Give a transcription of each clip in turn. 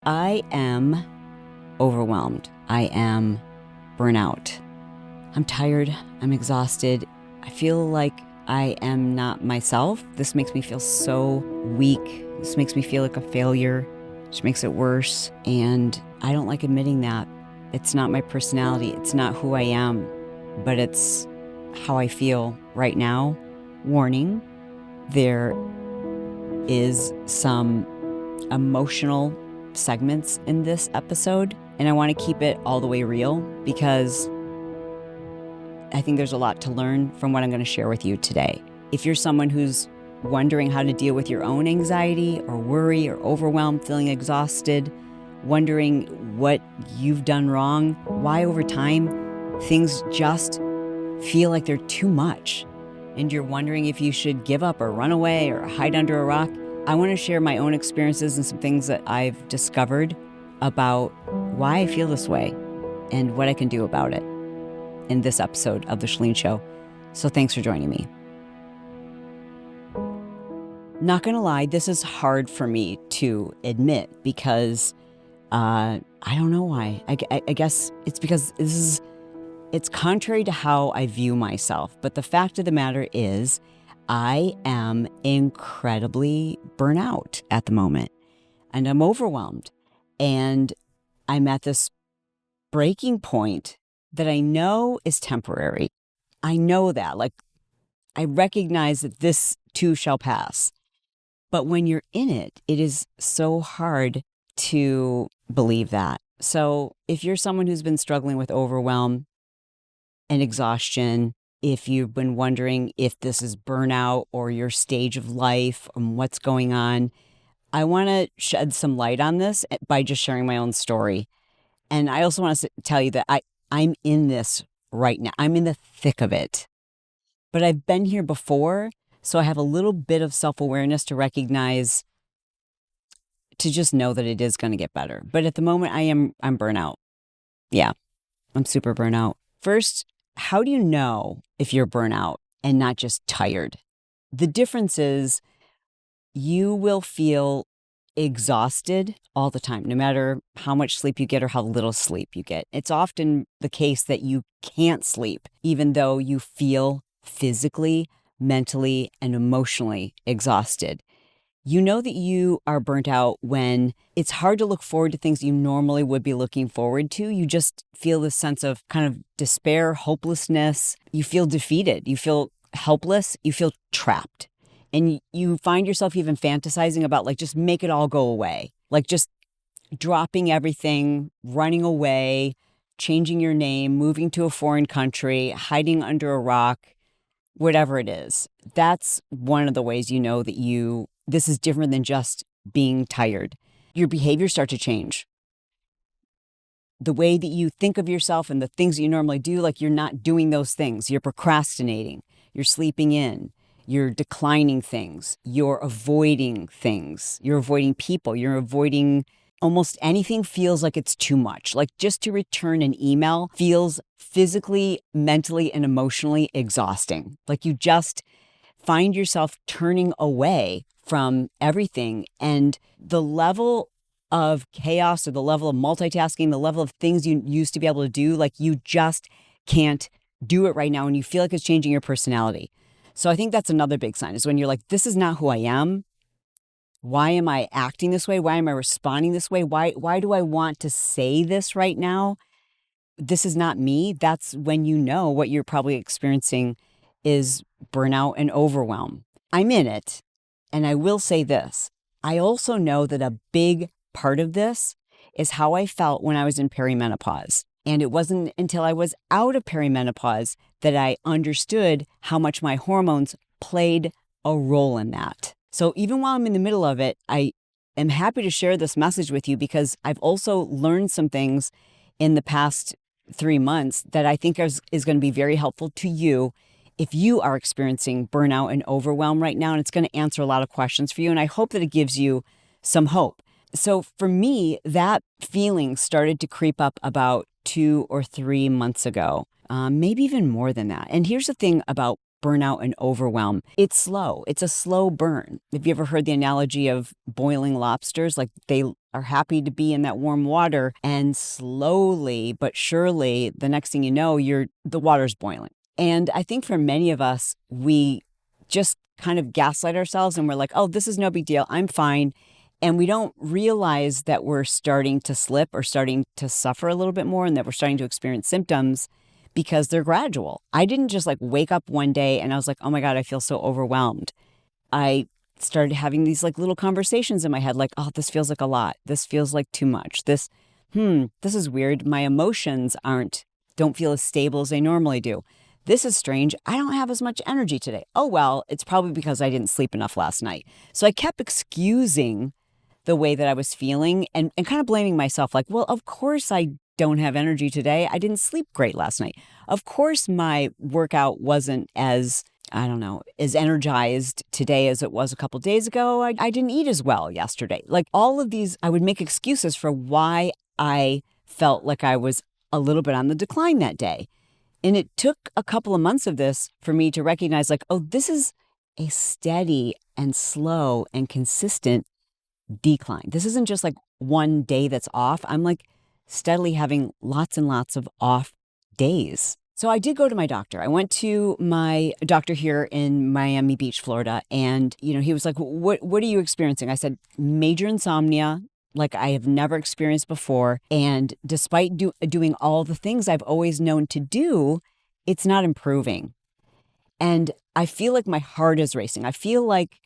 I am overwhelmed. I am burnout. I'm tired. I'm exhausted. I feel like I am not myself. This makes me feel so weak. This makes me feel like a failure, which makes it worse. And I don't like admitting that. It's not my personality. It's not who I am, but it's how I feel right now. Warning, there is some emotional segments in this episode, and I want to keep it all the way real because I think there's a lot to learn from what I'm going to share with you today. If you're someone who's wondering how to deal with your own anxiety or worry or overwhelm, feeling exhausted, wondering what you've done wrong, why over time things just feel like they're too much, and you're wondering if you should give up or run away or hide under a rock, I want to share my own experiences and some things that I've discovered about why I feel this way and what I can do about it in this episode of The Chalene Show. So thanks for joining me. Not gonna lie, this is hard for me to admit because I don't know why. I guess it's because it's contrary to how I view myself. But the fact of the matter is, I am incredibly burnout at the moment, and I'm overwhelmed, and I'm at this breaking point that I know is temporary. I know that, I recognize that this too shall pass. But when you're in it, it is so hard to believe that. So if you're someone who's been struggling with overwhelm and exhaustion, if you've been wondering if this is burnout or your stage of life and what's going on, I want to shed some light on this by just sharing my own story. And I also want to tell you that I'm in this right now. I'm in the thick of it. But I've been here before, so I have a little bit of self-awareness to recognize, to just know that it is going to get better. But at the moment, I'm burnout. Yeah, I'm super burnout. First, how do you know if you're burnout and not just tired? The difference is you will feel exhausted all the time, no matter how much sleep you get or how little sleep you get. It's often the case that you can't sleep, even though you feel physically, mentally, and emotionally exhausted. You know that you are burnt out when it's hard to look forward to things you normally would be looking forward to. You just feel this sense of kind of despair, hopelessness. You feel defeated. You feel helpless. You feel trapped. And you find yourself even fantasizing about just make it all go away. Just dropping everything, running away, changing your name, moving to a foreign country, hiding under a rock, whatever it is. That's one of the ways you know that this is different than just being tired. Your behaviors start to change. The way that you think of yourself and the things that you normally do, you're not doing those things. You're procrastinating. You're sleeping in. You're declining things. You're avoiding things. You're avoiding people. You're avoiding almost anything. Feels like it's too much. Just to return an email feels physically, mentally, and emotionally exhausting. You just find yourself turning away from everything, and the level of chaos or the level of multitasking, the level of things you used to be able to do, you just can't do it right now, and you feel like it's changing your personality. So I think that's another big sign, is when you're like, this is not who I am. Why am I acting this way? Why am I responding this way? Why do I want to say this right now? This is not me. That's when you know what you're probably experiencing is burnout and overwhelm. I'm in it. And I will say this. I also know that a big part of this is how I felt when I was in perimenopause. And it wasn't until I was out of perimenopause that I understood how much my hormones played a role in that. So even while I'm in the middle of it, I am happy to share this message with you because I've also learned some things in the past 3 months that I think is going to be very helpful to you if you are experiencing burnout and overwhelm right now. And it's going to answer a lot of questions for you. And I hope that it gives you some hope. So for me, that feeling started to creep up about 2 or 3 months ago, maybe even more than that. And here's the thing about burnout and overwhelm. It's slow. It's a slow burn. Have you ever heard the analogy of boiling lobsters? Like they are happy to be in that warm water, and slowly but surely, the next thing you know, the water's boiling. And I think for many of us, we just kind of gaslight ourselves and we're like, oh, this is no big deal. I'm fine. And we don't realize that we're starting to slip or starting to suffer a little bit more, and that we're starting to experience symptoms because they're gradual. I didn't just like wake up one day and I was like, oh my God, I feel so overwhelmed. I started having these like little conversations in my head, like, oh, this feels like a lot. This feels like too much. This is weird. My emotions don't feel as stable as they normally do. This is strange. I don't have as much energy today. Oh, well, it's probably because I didn't sleep enough last night. So I kept excusing the way that I was feeling and kind of blaming myself, like, well, of course I don't have energy today. I didn't sleep great last night. Of course my workout wasn't as energized today as it was a couple days ago. I didn't eat as well yesterday. Like all of these, I would make excuses for why I felt like I was a little bit on the decline that day. And it took a couple of months of this for me to recognize like, oh, this is a steady and slow and consistent decline. This isn't just like one day that's off. I'm like steadily having lots and lots of off days. So I did go to my doctor. I went to my doctor here in Miami Beach, Florida. And, he was like, what are you experiencing? I said, major insomnia, like I have never experienced before. And despite doing all the things I've always known to do, it's not improving. And I feel like my heart is racing. I feel like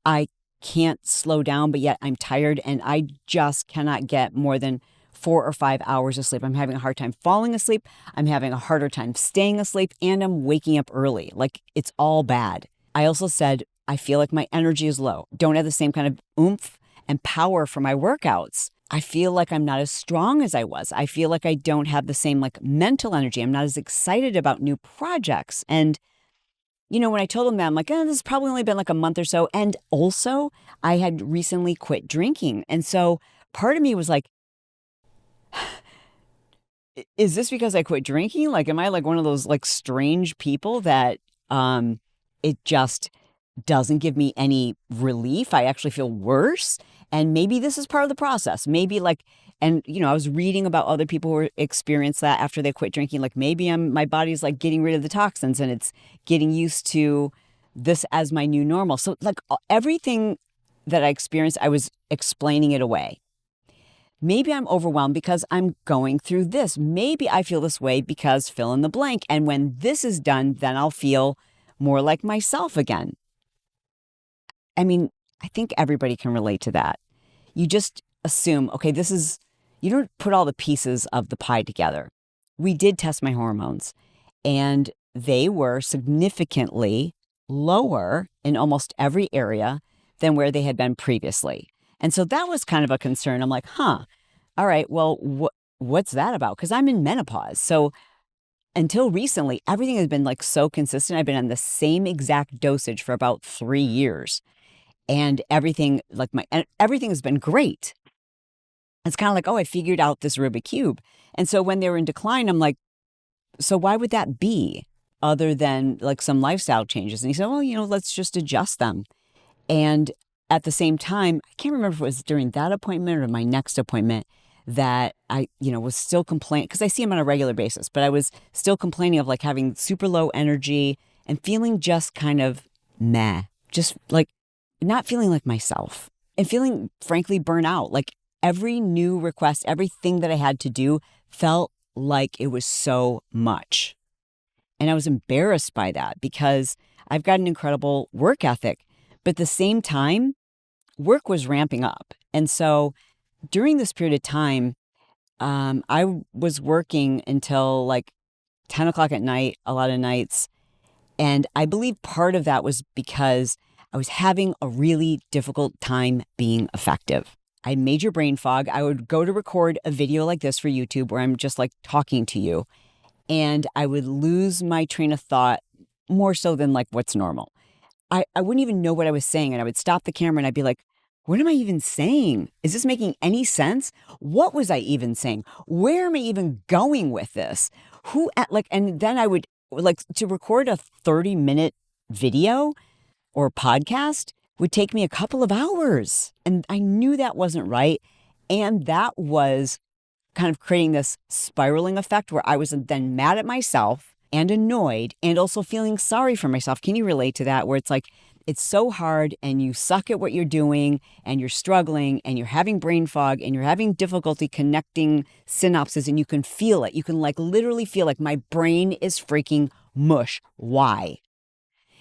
I can't slow down, but yet I'm tired and I just cannot get more than 4 or 5 hours of sleep. I'm having a hard time falling asleep. I'm having a harder time staying asleep, and I'm waking up early. Like it's all bad. I also said, I feel like my energy is low. Don't have the same kind of oomph and power for my workouts. I feel like I'm not as strong as I was. I feel like I don't have the same like mental energy. I'm not as excited about new projects. And when I told him that, I'm like, this has probably only been like a month or so. And also, I had recently quit drinking. And so part of me was like, is this because I quit drinking? Like, am I like one of those like strange people that it just doesn't give me any relief? I actually feel worse. And maybe this is part of the process. Maybe like, and I was reading about other people who experienced that after they quit drinking. Like maybe my body's like getting rid of the toxins and it's getting used to this as my new normal. So like everything that I experienced, I was explaining it away. Maybe I'm overwhelmed because I'm going through this. Maybe I feel this way because fill in the blank. And when this is done, then I'll feel more like myself again. I mean, I think everybody can relate to that. You just assume, okay, you don't put all the pieces of the pie together. We did test my hormones and they were significantly lower in almost every area than where they had been previously. And so that was kind of a concern. I'm like, all right, well, what's that about? Because I'm in menopause. So until recently, everything has been like so consistent. I've been on the same exact dosage for about 3 years. And everything has been great. It's kind of like, oh, I figured out this Rubik's Cube. And so when they were in decline, I'm like, so why would that be other than like some lifestyle changes? And he said, well, let's just adjust them. And at the same time, I can't remember if it was during that appointment or my next appointment that I, was still complaining, because I see him on a regular basis, but I was still complaining of like having super low energy and feeling just kind of meh, just like not feeling like myself and feeling frankly burnt out. Like every new request, everything that I had to do felt like it was so much. And I was embarrassed by that because I've got an incredible work ethic, but at the same time, work was ramping up. And so during this period of time, I was working until like 10 o'clock at night, a lot of nights. And I believe part of that was because I was having a really difficult time being effective. I had major brain fog. I would go to record a video like this for YouTube where I'm just like talking to you, and I would lose my train of thought more so than like what's normal. I wouldn't even know what I was saying, and I would stop the camera and I'd be like, what am I even saying? Is this making any sense? What was I even saying? Where am I even going with this? And then I would like to record a 30-minute video or podcast would take me a couple of hours. And I knew that wasn't right. And that was kind of creating this spiraling effect where I was then mad at myself and annoyed and also feeling sorry for myself. Can you relate to that? Where it's like, it's so hard and you suck at what you're doing and you're struggling and you're having brain fog and you're having difficulty connecting synapses and you can feel it. You can like literally feel like my brain is freaking mush. Why?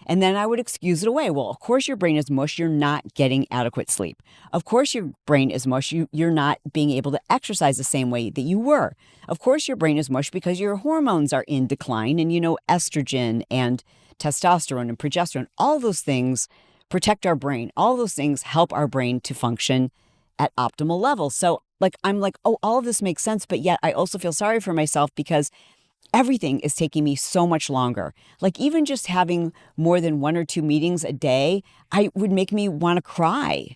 And then I would excuse it away. Well, of course your brain is mush. You're not getting adequate sleep. Of course your brain is mush. You're not being able to exercise the same way that you were. Of course your brain is mush because your hormones are in decline and estrogen and testosterone and progesterone, all those things protect our brain. All those things help our brain to function at optimal levels. So I'm like, oh, all of this makes sense. But yet I also feel sorry for myself because everything is taking me so much longer. Like even just having more than 1 or 2 meetings a day, I would make me want to cry.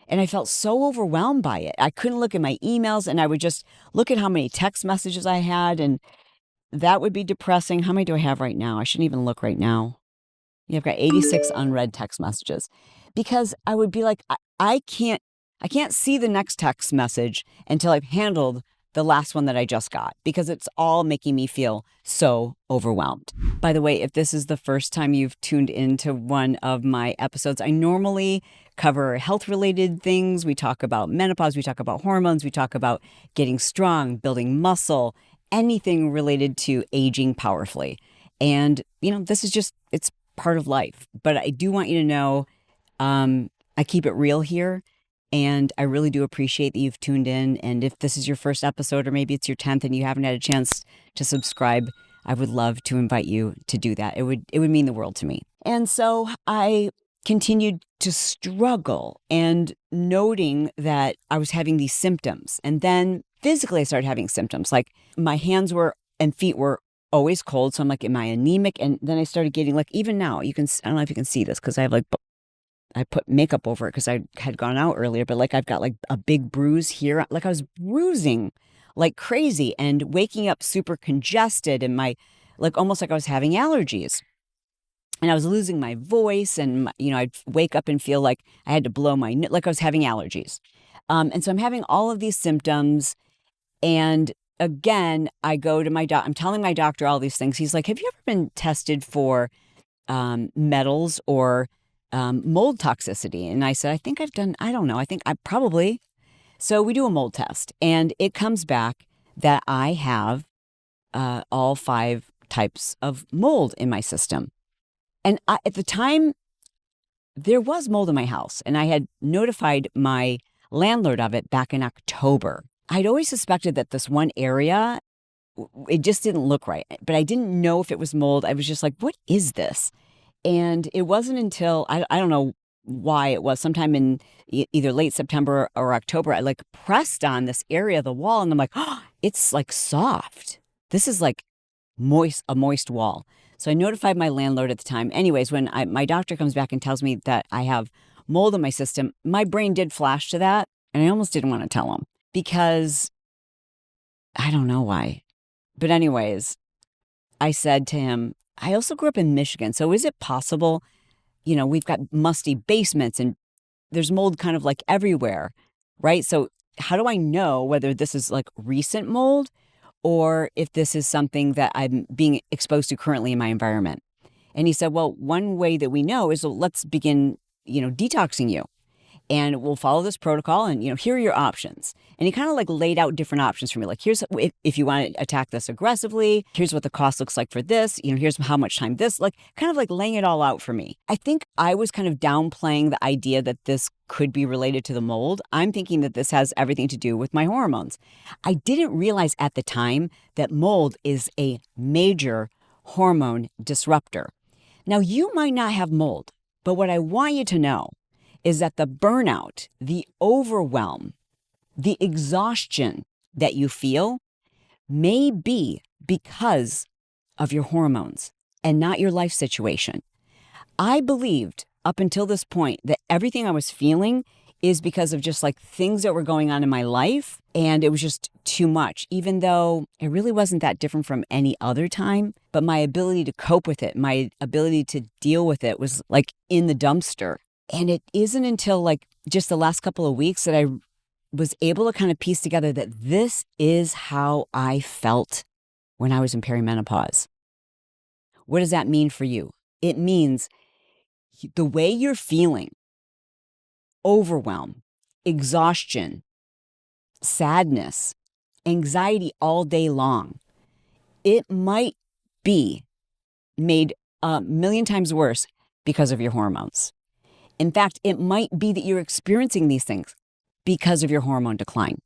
And I felt so overwhelmed by it. I couldn't look at my emails and I would just look at how many text messages I had. And that would be depressing. How many do I have right now? I shouldn't even look right now. Yeah, I've got 86 unread text messages because I would be like, I can't see the next text message until I've handled the last one that I just got because it's all making me feel so overwhelmed. By the way, if this is the first time you've tuned into one of my episodes, I normally cover health-related things. We talk about menopause, we talk about hormones, we talk about getting strong, building muscle, anything related to aging powerfully. And, this is just, it's part of life. But I do want you to know, I keep it real here. And I really do appreciate that you've tuned in. And if this is your first episode, or maybe it's your 10th and you haven't had a chance to subscribe, I would love to invite you to do that. It would mean the world to me. And so I continued to struggle and noting that I was having these symptoms. And then physically I started having symptoms like my hands and feet were always cold. So I'm like, am I anemic? And then I started getting like, even now I don't know if you can see this because I put makeup over it because I had gone out earlier, but I've got a big bruise here. I was bruising like crazy and waking up super congested and almost like I was having allergies. And I was losing my voice and, I'd wake up and feel like I had to blow like I was having allergies. And so I'm having all of these symptoms. And again, I go to my doctor. I'm telling my doctor all these things. He's like, have you ever been tested for metals or mold toxicity? And I said, I don't know. I think I probably. So we do a mold test and it comes back that I have all 5 types of mold in my system. And at the time, there was mold in my house and I had notified my landlord of it back in October. I'd always suspected that this one area, it just didn't look right, but I didn't know if it was mold. I was just like, what is this? And it wasn't until, I don't know why it was, sometime in either late September or October, I pressed on this area of the wall and I'm like, oh, it's soft. This is a moist wall. So I notified my landlord at the time. Anyways, when my doctor comes back and tells me that I have mold in my system, my brain did flash to that. And I almost didn't want to tell him because I don't know why. But anyways, I said to him, I also grew up in Michigan. So is it possible, we've got musty basements and there's mold kind of everywhere, right? So how do I know whether this is recent mold or if this is something that I'm being exposed to currently in my environment? And he said, well, one way that we know is let's begin, detoxing you. And we'll follow this protocol and, here are your options. And he kind of laid out different options for me. Here's, if you want to attack this aggressively, here's what the cost looks like for this, here's how much time this, kind of laying it all out for me. I think I was kind of downplaying the idea that this could be related to the mold. I'm thinking that this has everything to do with my hormones. I didn't realize at the time that mold is a major hormone disruptor. Now, you might not have mold, but what I want you to know is that the burnout, the overwhelm, the exhaustion that you feel may be because of your hormones and not your life situation. I believed up until this point that everything I was feeling, is because of just like things that were going on in my life. And it was just too much, even though it really wasn't that different from any other time. But my ability to cope with it, my ability to deal with it was like in the dumpster. And it isn't until like just the last couple of weeks that I was able to kind of piece together that this is how I felt when I was in perimenopause. What does that mean for you? It means the way you're feeling, overwhelm, exhaustion, sadness, anxiety all day long, it might be made a million times worse because of your hormones. In fact, it might be that you're experiencing these things because of your hormone decline.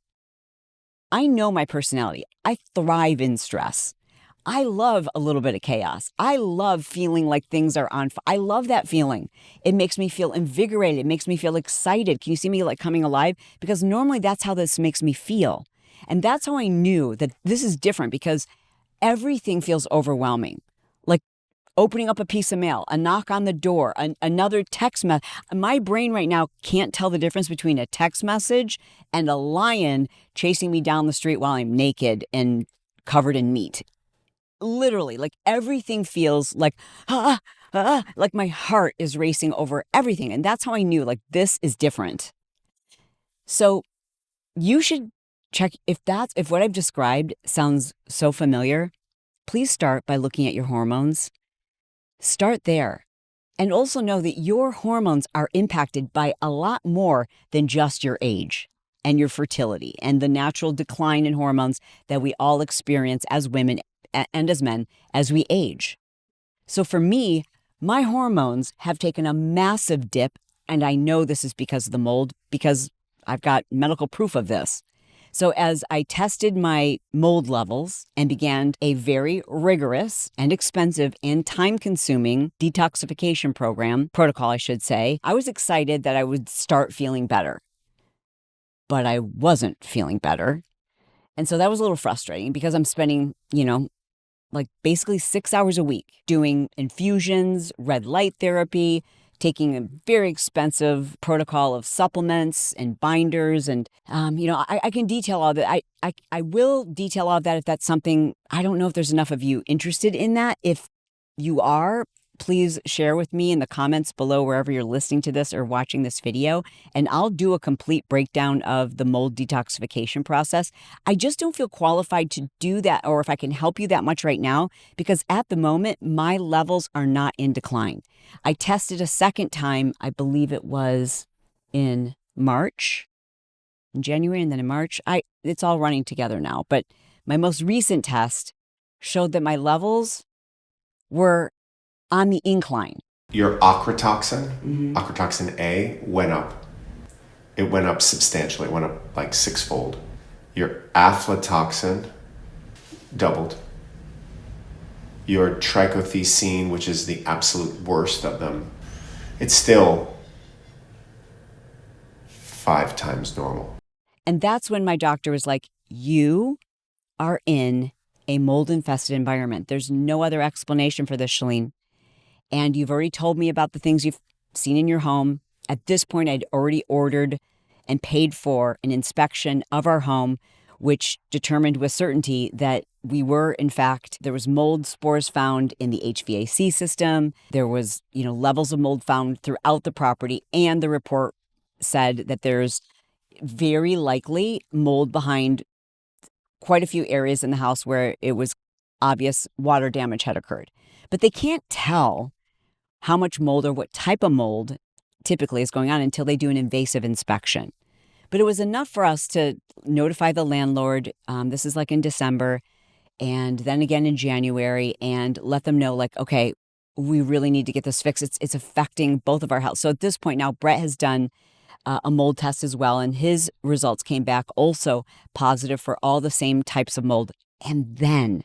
I know my personality. I thrive in stress. I love a little bit of chaos. I love feeling like things are on fire. I love that feeling. It makes me feel invigorated. It makes me feel excited. Can you see me like coming alive? Because normally that's how this makes me feel. And that's how I knew that this is different, because everything feels overwhelming. Like opening up a piece of mail, a knock on the door, another text message. My brain right now can't tell the difference between a text message and a lion chasing me down the street while I'm naked and covered in meat. Literally, like everything feels like, like my heart is racing over everything. And that's how I knew, like, this is different. So you should check if what I've described sounds so familiar. Please start by looking at your hormones. Start there. And also know that your hormones are impacted by a lot more than just your age and your fertility and the natural decline in hormones that we all experience as women and as men as we age. So for me, my hormones have taken a massive dip, and I know this is because of the mold, because I've got medical proof of this. So as I tested my mold levels and began a very rigorous and expensive and time-consuming detoxification protocol, I should say, I was excited that I would start feeling better. But I wasn't feeling better. And so that was a little frustrating, because I'm spending, like basically 6 hours a week doing infusions, red light therapy, taking a very expensive protocol of supplements and binders. And, I can detail all that. I will detail all of that if that's something. I don't know if there's enough of you interested in that. If you are, please share with me in the comments below wherever you're listening to this or watching this video, and I'll do a complete breakdown of the mold detoxification process. I just don't feel qualified to do that, or if I can help you that much right now, because at the moment, my levels are not in decline. I tested a second time, I believe it was in January, and then in March. It's all running together now, but my most recent test showed that my levels were on the incline. Your ochratoxin A, went up. It went up substantially. It went up like sixfold. Your aflatoxin doubled. Your trichothecene, which is the absolute worst of them, it's still 5 times normal. And that's when my doctor was like, you are in a mold-infested environment. There's no other explanation for this, Chalene. And you've already told me about the things you've seen in your home. At this point, I'd already ordered and paid for an inspection of our home, which determined with certainty that we were, in fact, there was mold spores found in the HVAC system. There was, levels of mold found throughout the property. And the report said that there's very likely mold behind quite a few areas in the house where it was obvious water damage had occurred. But they can't tell how much mold or what type of mold typically is going on until they do an invasive inspection. But it was enough for us to notify the landlord. This is like in December, and then again in January, and let them know, like, okay, we really need to get this fixed. It's affecting both of our health. So at this point now, Brett has done a mold test as well, and his results came back also positive for all the same types of mold. And then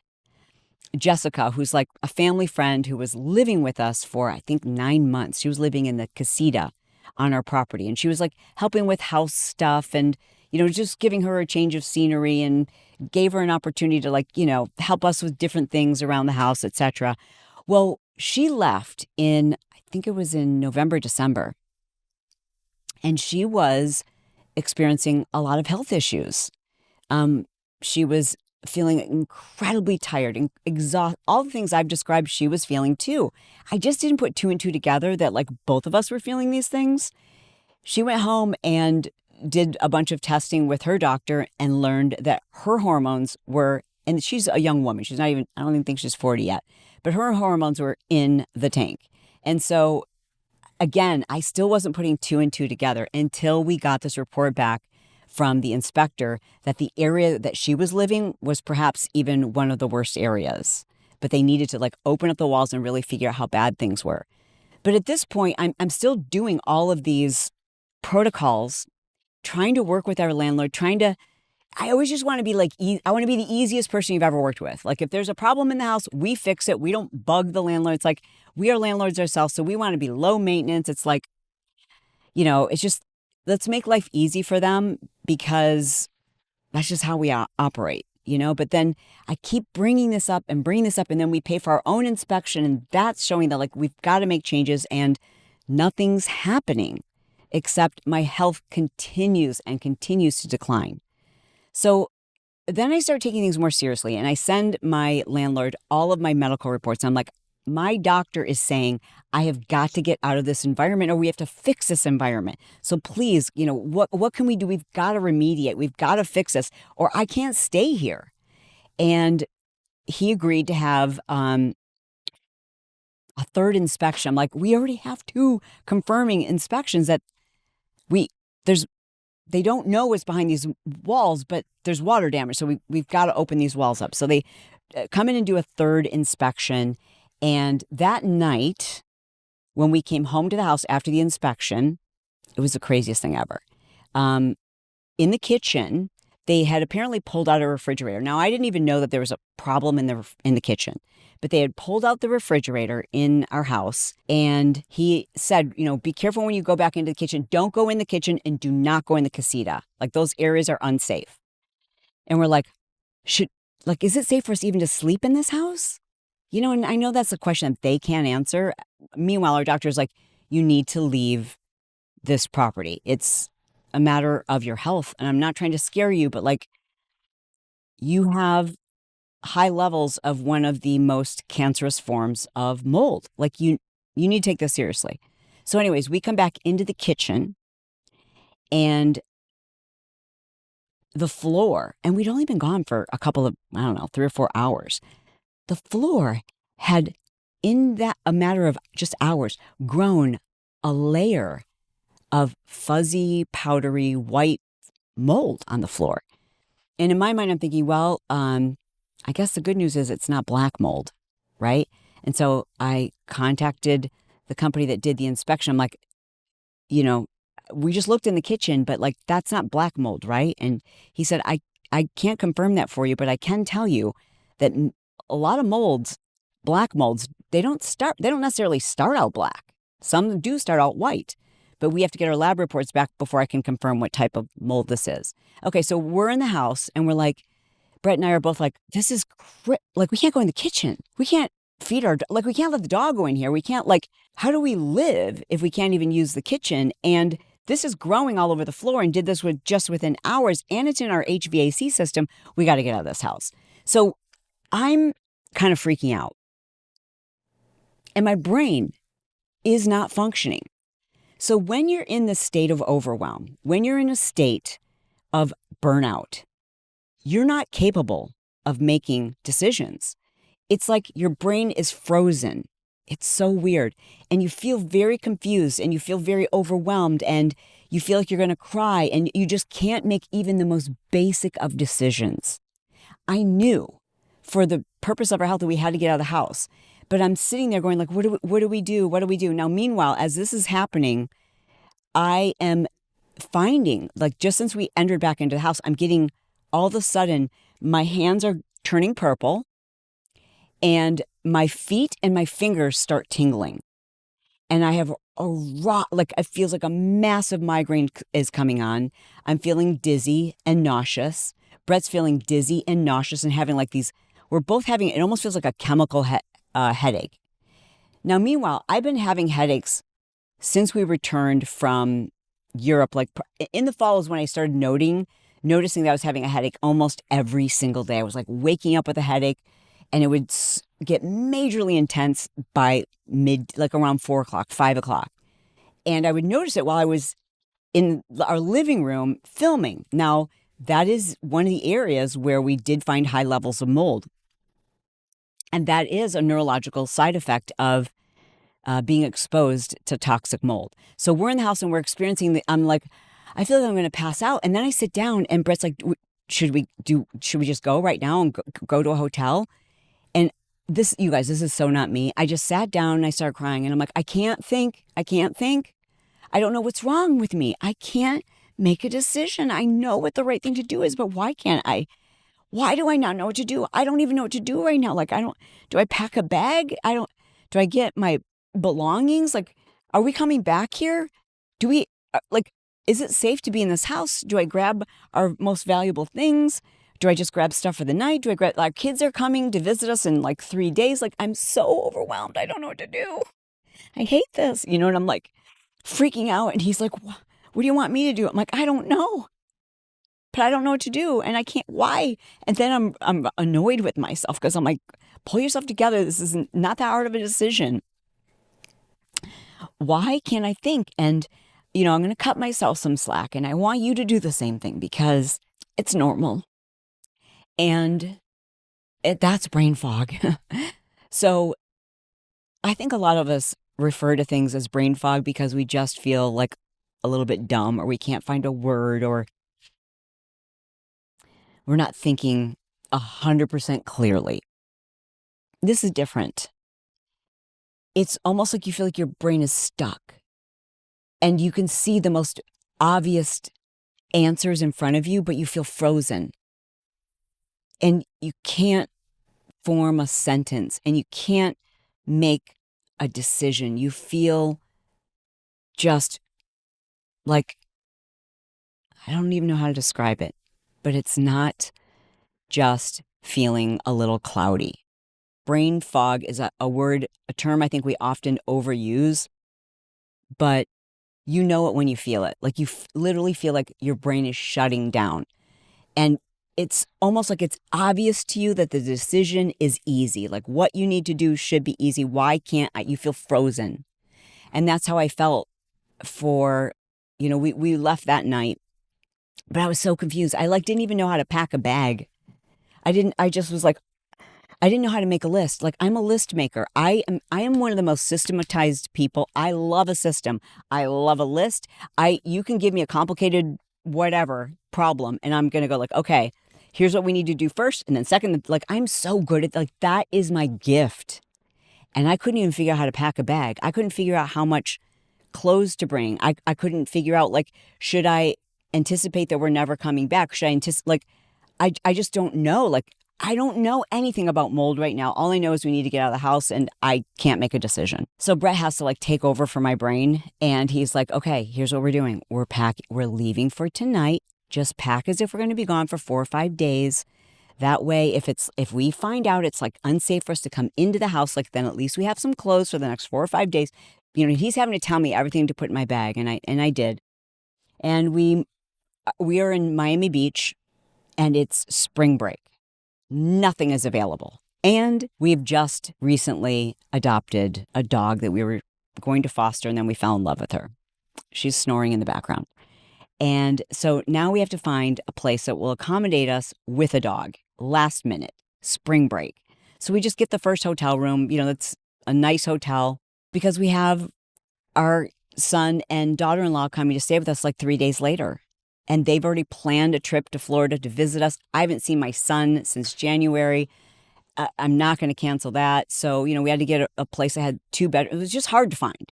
Jessica, who's like a family friend who was living with us for, I think, 9 months. She was living in the casita on our property, and she was like helping with house stuff and, just giving her a change of scenery, and gave her an opportunity to help us with different things around the house, etc. Well, she left in, I think it was in November, December. And she was experiencing a lot of health issues. She was feeling incredibly tired and exhausted. All the things I've described, she was feeling too. I just didn't put two and two together that like both of us were feeling these things. She went home and did a bunch of testing with her doctor and learned that her hormones were, and she's a young woman. She's not even, I don't even think she's 40 yet, but her hormones were in the tank. And so again, I still wasn't putting two and two together until we got this report back from the inspector that the area that she was living was perhaps even one of the worst areas. But they needed to like open up the walls and really figure out how bad things were. But at this point, I'm still doing all of these protocols, trying to work with our landlord, I always just want to be like, I want to be the easiest person you've ever worked with. Like if there's a problem in the house, we fix it. We don't bug the landlord. It's like we are landlords ourselves. So we want to be low maintenance. It's like, it's just, let's make life easy for them because that's just how we operate, But then I keep bringing this up and then we pay for our own inspection. And that's showing that like we've got to make changes and nothing's happening except my health continues to decline. So then I start taking things more seriously and I send my landlord all of my medical reports. I'm like, my doctor is saying I have got to get out of this environment or we have to fix this environment. So please, what can we do? We've got to remediate. We've got to fix this or I can't stay here. And he agreed to have a third inspection. I'm like, we already have two confirming inspections that they don't know what's behind these walls, but there's water damage. So we've got to open these walls up. So they come in and do a third inspection. And that night, when we came home to the house after the inspection, it was the craziest thing ever. In the kitchen, they had apparently pulled out a refrigerator. Now, I didn't even know that there was a problem in the kitchen, but they had pulled out the refrigerator in our house. And he said, be careful when you go back into the kitchen. Don't go in the kitchen and do not go in the casita. Like those areas are unsafe. And we're like, is it safe for us even to sleep in this house? And I know that's a question that they can't answer. Meanwhile, our doctor's like, you need to leave this property. It's a matter of your health. And I'm not trying to scare you, but like you have high levels of one of the most cancerous forms of mold. Like you need to take this seriously. So anyways, we come back into the kitchen and the floor, and we'd only been gone for a couple of, 3 or 4 hours. The floor had, in a matter of just hours, grown a layer of fuzzy, powdery, white mold on the floor. And in my mind, I'm thinking, well, I guess the good news is it's not black mold, right? And so I contacted the company that did the inspection. I'm like, we just looked in the kitchen, but like, that's not black mold, right? And he said, I can't confirm that for you, but I can tell you that a lot of molds, black molds, they don't necessarily start out black. Some do start out white, but we have to get our lab reports back before I can confirm what type of mold this is. Okay, so we're in the house and we're like, Brett and I are both like, this is like, we can't go in the kitchen. We can't feed we can't let the dog go in here. We can't how do we live if we can't even use the kitchen? And this is growing all over the floor and did this just within hours. And it's in our HVAC system. We got to get out of this house. So I'm kind of freaking out. And my brain is not functioning. So when you're in the state of overwhelm, when you're in a state of burnout, you're not capable of making decisions. It's like your brain is frozen. It's so weird. And you feel very confused and you feel very overwhelmed and you feel like you're going to cry and you just can't make even the most basic of decisions. I knew for the purpose of our health that we had to get out of the house. But I'm sitting there going like, what do we do? What do we do? Now, meanwhile, as this is happening, I am finding, like just since we entered back into the house, I'm getting all of a sudden, my hands are turning purple and my feet and my fingers start tingling. And I have it feels like a massive migraine is coming on. I'm feeling dizzy and nauseous. Brett's feeling dizzy and nauseous and having we're both having, it almost feels like a chemical headache. Now, meanwhile, I've been having headaches since we returned from Europe, like in the fall is when I started noticing that I was having a headache almost every single day. I was like waking up with a headache, and it would get majorly intense by like around 4 o'clock, 5 o'clock. And I would notice it while I was in our living room filming. Now, that is one of the areas where we did find high levels of mold. And that is a neurological side effect of being exposed to toxic mold. So we're in the house and we're experiencing I'm like, I feel like I'm going to pass out. And then I sit down and Brett's like, should we just go right now and go to a hotel? And this, you guys, this is so not me. I just sat down and I started crying and I'm like, I can't think. I don't know what's wrong with me. I can't make a decision. I know what the right thing to do is, but why can't I? Why do I not know what to do? I don't even know what to do right now. Like, do I pack a bag? Do I get my belongings? Like, are we coming back here? Do we, is it safe to be in this house? Do I grab our most valuable things? Do I just grab stuff for the night? Do I grab, our kids are coming to visit us in like 3 days. Like, I'm so overwhelmed. I don't know what to do. I hate this, and I'm like freaking out. And he's like, what do you want me to do? I'm like, I don't know, but I don't know what to do. And I can't, why? And then I'm annoyed with myself because I'm like, pull yourself together. This is not that hard of a decision. Why can't I think? And, I'm going to cut myself some slack, and I want you to do the same thing because it's normal. And that's brain fog. So I think a lot of us refer to things as brain fog because we just feel like a little bit dumb, or we can't find a word, or we're not thinking 100% clearly. This is different. It's almost like you feel like your brain is stuck and you can see the most obvious answers in front of you, but you feel frozen and you can't form a sentence and you can't make a decision. You feel just like, I don't even know how to describe it, but it's not just feeling a little cloudy. Brain fog is a term I think we often overuse, but you know it when you feel it. Like you literally feel like your brain is shutting down. And it's almost like it's obvious to you that the decision is easy. Like what you need to do should be easy. Why can't I? You feel frozen. And that's how I felt for, we left that night, but I was so confused. I didn't even know how to pack a bag. I just was like, I didn't know how to make a list. Like I'm a list maker. I am one of the most systematized people. I love a system. I love a list. You can give me a complicated whatever problem and I'm going to go like, okay, here's what we need to do first. And then second, like I'm so good at that is my gift. And I couldn't even figure out how to pack a bag. I couldn't figure out how much clothes to bring. I couldn't figure out should I anticipate that we're never coming back? Should I anticipate, I just don't know. I don't know anything about mold right now. All I know is we need to get out of the house and I can't make a decision. So Brett has to take over for my brain. And he's like, okay, here's what we're doing. We're leaving for tonight. Just pack as if we're going to be gone for 4 or 5 days. That way, if we find out it's unsafe for us to come into the house, then at least we have some clothes for the next 4 or 5 days. He's having to tell me everything to put in my bag. And I did. And we are in Miami Beach and it's spring break. Nothing is available. And we've just recently adopted a dog that we were going to foster, and then we fell in love with her. She's snoring in the background. And so now we have to find a place that will accommodate us with a dog. Last minute, spring break. So we just get the first hotel room. That's a nice hotel because we have our son and daughter-in-law coming to stay with us 3 days later. And they've already planned a trip to Florida to visit us. I haven't seen my son since January. I'm not going to cancel that. So, we had to get a place that had 2 bedrooms. It was just hard to find.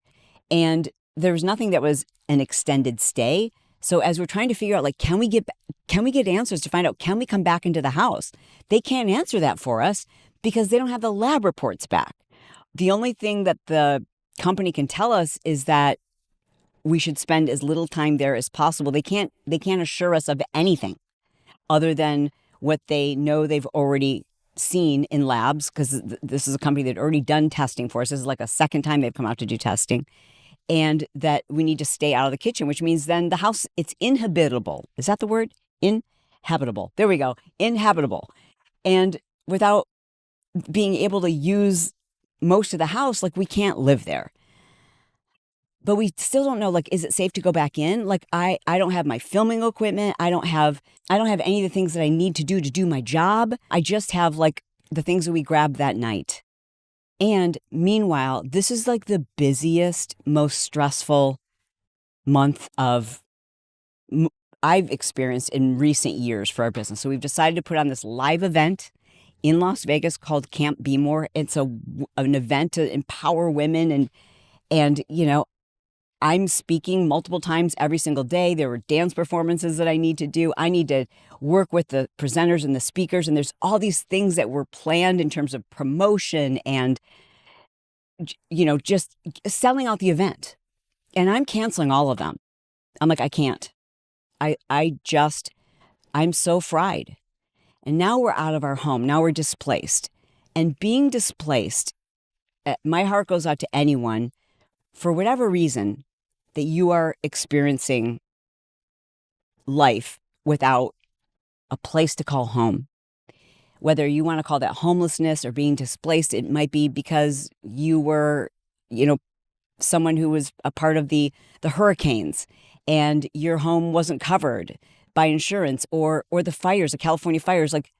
And there was nothing that was an extended stay. So as we're trying to figure out, can we get answers to find out, can we come back into the house? They can't answer that for us because they don't have the lab reports back. The only thing that the company can tell us is that we should spend as little time there as possible. They can't assure us of anything other than what they know they've already seen in labs, because this is a company that had already done testing for us. This is a second time they've come out to do testing. and that we need to stay out of the kitchen, which means then the house, it's inhabitable. Is that the word? Inhabitable. There we go. Inhabitable. And without being able to use most of the house, like we can't live there. But we still don't know, like, is it safe to go back in? Like, I don't have my filming equipment. I don't have any of the things that I need to do my job. I just have like the things that we grabbed that night. And meanwhile, this is like the busiest, most stressful month I've experienced in recent years for our business. So we've decided to put on this live event in Las Vegas called Camp Be More. It's an event to empower women, and you know, I'm speaking multiple times every single day. There were dance performances that I need to do. I need to work with the presenters and the speakers. And there's all these things that were planned in terms of promotion and, you know, just selling out the event. And I'm canceling all of them. I'm like, I can't. I'm so fried. And now we're out of our home. Now we're displaced. And being displaced, my heart goes out to anyone for whatever reason that you are experiencing life without a place to call home. Whether you want to call that homelessness or being displaced, it might be because you were, you know, someone who was a part of the hurricanes and your home wasn't covered by insurance, or the fires, the California fires. Like,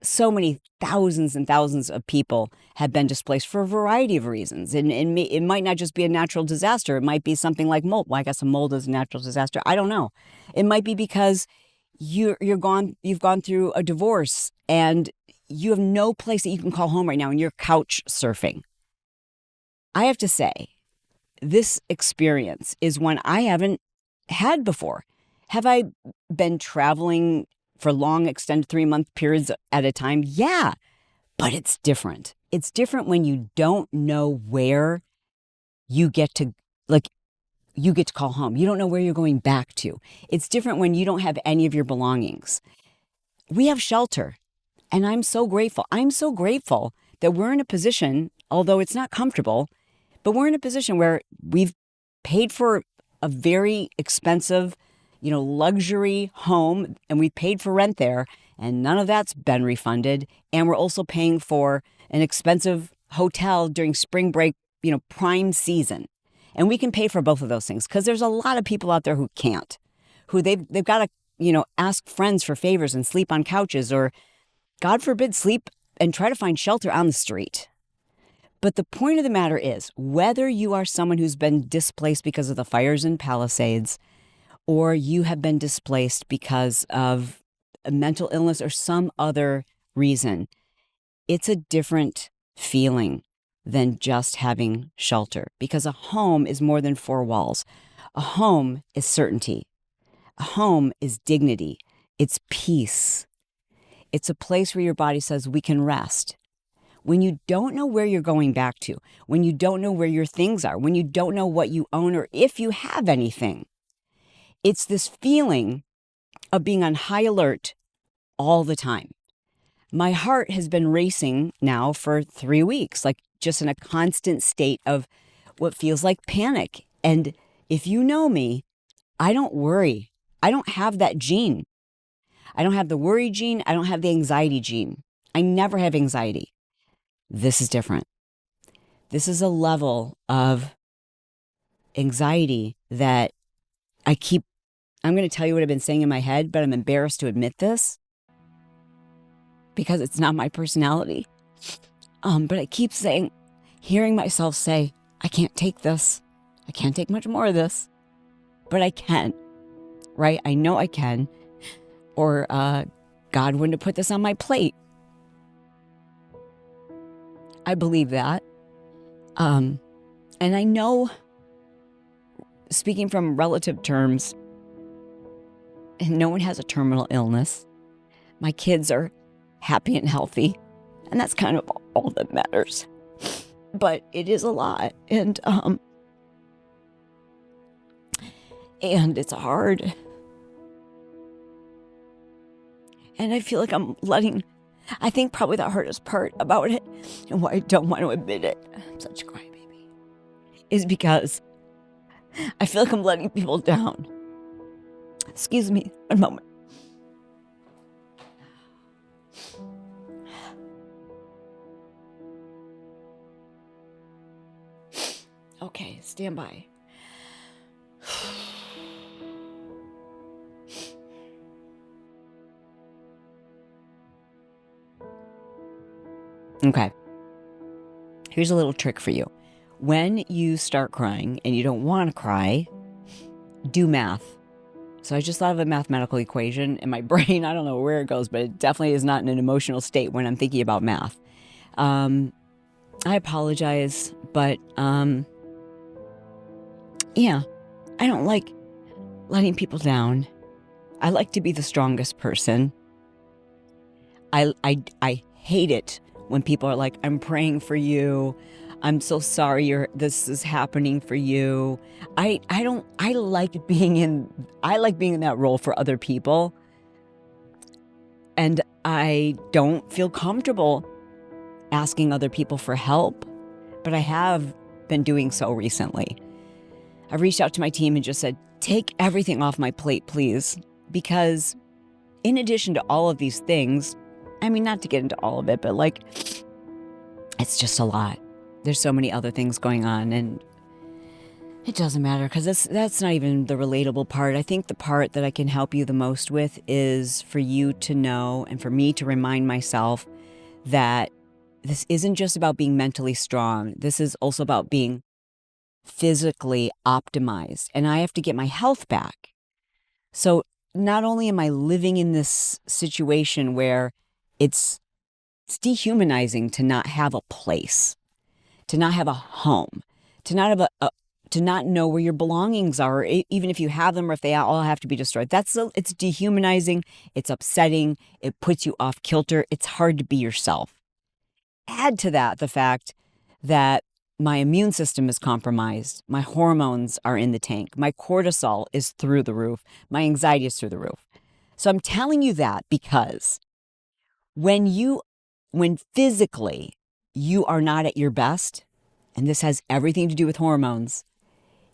so many thousands and thousands of people have been displaced for a variety of reasons. And it might not just be a natural disaster. It might be something like mold. Well, I guess a mold is a natural disaster. I don't know. It might be because you've gone through a divorce and you have no place that you can call home right now and you're couch surfing. I have to say, this experience is one I haven't had before. Have I been traveling for long, extended 3-month periods at a time? Yeah, but it's different. It's different when you don't know where you get to call home. You don't know where you're going back to. It's different when you don't have any of your belongings. We have shelter, and I'm so grateful. I'm so grateful that we're in a position, although it's not comfortable, but we're in a position where we've paid for a very expensive, you know, luxury home, and we paid for rent there, and none of that's been refunded. And we're also paying for an expensive hotel during spring break, you know, prime season. And we can pay for both of those things because there's a lot of people out there who can't, who they've got to, you know, ask friends for favors and sleep on couches, or God forbid, sleep and try to find shelter on the street. But the point of the matter is, whether you are someone who's been displaced because of the fires in Palisades, or you have been displaced because of a mental illness or some other reason, it's a different feeling than just having shelter, because a home is more than 4 walls. A home is certainty. A home is dignity. It's peace. It's a place where your body says we can rest. When you don't know where you're going back to, when you don't know where your things are, when you don't know what you own or if you have anything, it's this feeling of being on high alert all the time. My heart has been racing now for 3 weeks, like just in a constant state of what feels like panic. And if you know me, I don't worry. I don't have that gene. I don't have the worry gene. I don't have the anxiety gene. I never have anxiety. This is different. This is a level of anxiety that I'm going to tell you what I've been saying in my head, but I'm embarrassed to admit this because it's not my personality. But I keep hearing myself say, I can't take this. I can't take much more of this, but I can, right? I know I can, or God wouldn't have put this on my plate. I believe that. And I know, speaking from relative terms, and no one has a terminal illness. My kids are happy and healthy, and that's kind of all that matters. But it is a lot, and it's hard. And I feel like I think probably the hardest part about it, and why I don't want to admit it, I'm such a crybaby, is because I feel like I'm letting people down. Excuse me, one moment. Okay, stand by. Okay. Here's a little trick for you. When you start crying and you don't want to cry, do math. So I just thought of a mathematical equation in my brain. I don't know where it goes, but it definitely is not in an emotional state when I'm thinking about math. I apologize, but yeah, I don't like letting people down. I like to be the strongest person. I hate it when people are like, I'm praying for you. I'm so sorry this is happening for you. I like being in that role for other people. And I don't feel comfortable asking other people for help, but I have been doing so recently. I've reached out to my team and just said, take everything off my plate, please. Because in addition to all of these things, I mean, not to get into all of it, but like, it's just a lot. There's so many other things going on, and it doesn't matter because that's not even the relatable part. I think the part that I can help you the most with is for you to know and for me to remind myself that this isn't just about being mentally strong. This is also about being physically optimized, and I have to get my health back. So not only am I living in this situation where it's dehumanizing to not have a place, to not have a home, to not have to not know where your belongings are, even if you have them or if they all have to be destroyed. It's dehumanizing. It's upsetting. It puts you off kilter. It's hard to be yourself. Add to that the fact that my immune system is compromised. My hormones are in the tank. My cortisol is through the roof. My anxiety is through the roof. So I'm telling you that because when physically you are not at your best, and this has everything to do with hormones,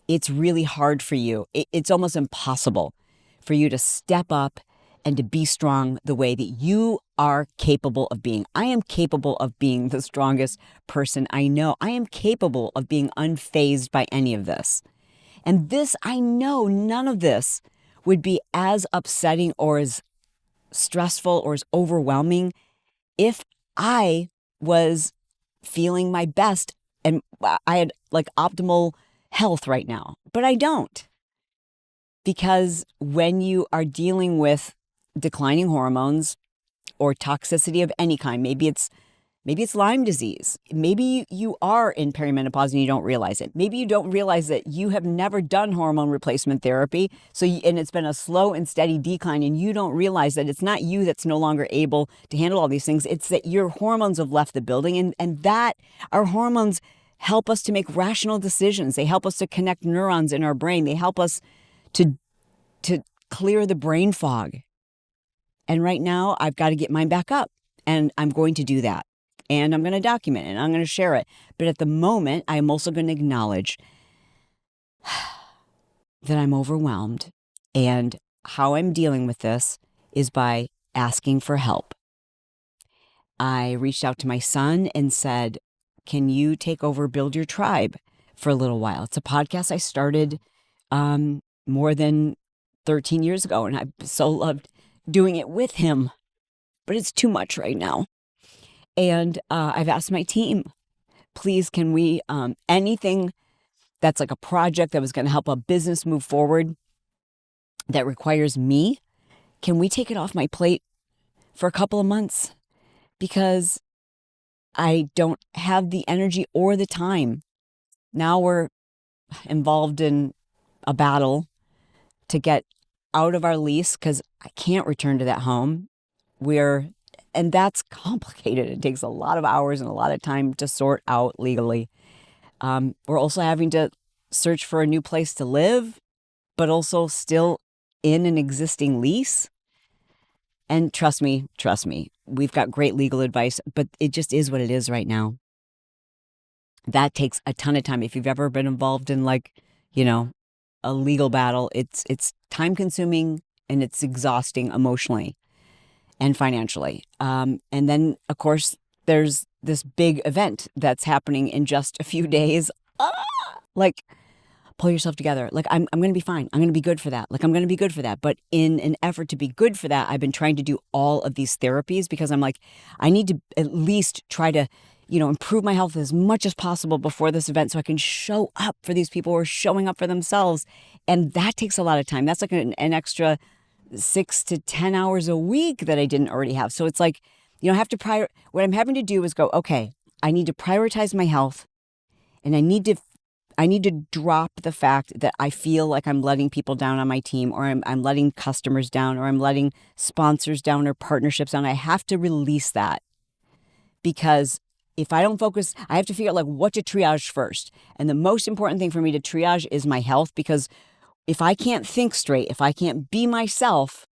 it's really hard for you. It's almost impossible for you to step up and to be strong the way that you are capable of being. I am capable of being the strongest person I know. I am capable of being unfazed by any of this. And this, I know none of this would be as upsetting or as stressful or as overwhelming if I was feeling my best and I had like optimal health right now. But I don't. Because when you are dealing with declining hormones or toxicity of any kind, maybe it's Lyme disease. Maybe you are in perimenopause and you don't realize it. Maybe you don't realize that you have never done hormone replacement therapy. And it's been a slow and steady decline, and you don't realize that it's not you that's no longer able to handle all these things. It's that your hormones have left the building, and that our hormones help us to make rational decisions. They help us to connect neurons in our brain. They help us to clear the brain fog. And right now I've got to get mine back up, and I'm going to do that. And I'm going to document it, and I'm going to share it. But at the moment, I'm also going to acknowledge that I'm overwhelmed. And how I'm dealing with this is by asking for help. I reached out to my son and said, can you take over Build Your Tribe for a little while? It's a podcast I started more than 13 years ago, and I so loved doing it with him. But it's too much right now. And I've asked my team, please, can we, anything that's like a project that was going to help a business move forward that requires me, can we take it off my plate for a couple of months? Because I don't have the energy or the time. Now we're involved in a battle to get out of our lease because I can't return to that home. And that's complicated. It takes a lot of hours and a lot of time to sort out legally. We're also having to search for a new place to live, but also still in an existing lease. And trust me, we've got great legal advice, but it just is what it is right now. That takes a ton of time. If you've ever been involved in a legal battle. It's time consuming and it's exhausting emotionally and financially. And then, of course, there's this big event that's happening in just a few days. Like, pull yourself together. Like, I'm going to be fine. I'm going to be good for that. Like, I'm going to be good for that. But in an effort to be good for that, I've been trying to do all of these therapies because I'm like, I need to at least try to, improve my health as much as possible before this event so I can show up for these people who are showing up for themselves. And that takes a lot of time. That's like an extra 6 to 10 hours a week that I didn't already have. So it's like, I have to what I'm having to do is go, okay, I need to prioritize my health, and I need to drop the fact that I feel like I'm letting people down on my team, or I'm letting customers down, or I'm letting sponsors down, or partnerships down. I have to release that, because if I don't focus, I have to figure out like what to triage first. And the most important thing for me to triage is my health, because if I can't think straight, if I can't be myself,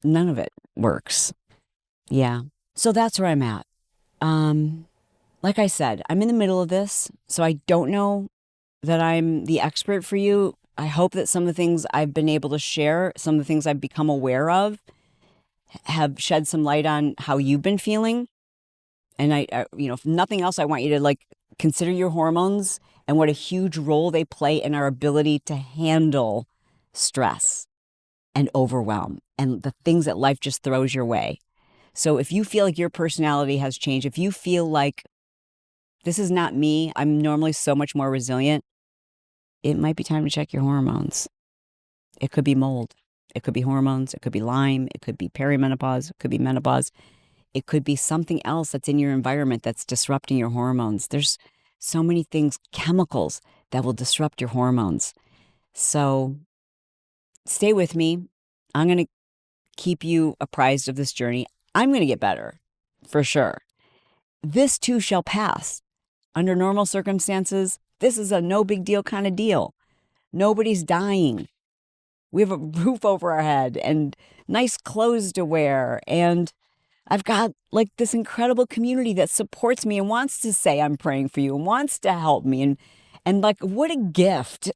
none of it works. Yeah. So that's where I'm at. Like I said, I'm in the middle of this, so I don't know that I'm the expert for you. I hope that some of the things I've been able to share, some of the things I've become aware of, have shed some light on how you've been feeling. And if nothing else, I want you to like consider your hormones and what a huge role they play in our ability to handle stress and overwhelm and the things that life just throws your way. So if you feel like your personality has changed, if you feel like this is not me, I'm normally so much more resilient, it might be time to check your hormones. It could be mold. It could be hormones. It could be Lyme. It could be perimenopause. It could be menopause. It could be something else that's in your environment that's disrupting your hormones. There's so many things, chemicals, that will disrupt your hormones. So stay with me. I'm going to keep you apprised of this journey. I'm going to get better, for sure. This too shall pass. Under normal circumstances, this is a no big deal kind of deal. Nobody's dying. We have a roof over our head and nice clothes to wear, and I've got like this incredible community that supports me and wants to say I'm praying for you and wants to help me. And like, what a gift.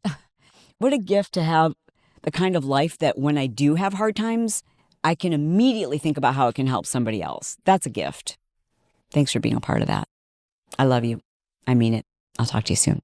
What a gift to have the kind of life that when I do have hard times, I can immediately think about how it can help somebody else. That's a gift. Thanks for being a part of that. I love you. I mean it. I'll talk to you soon.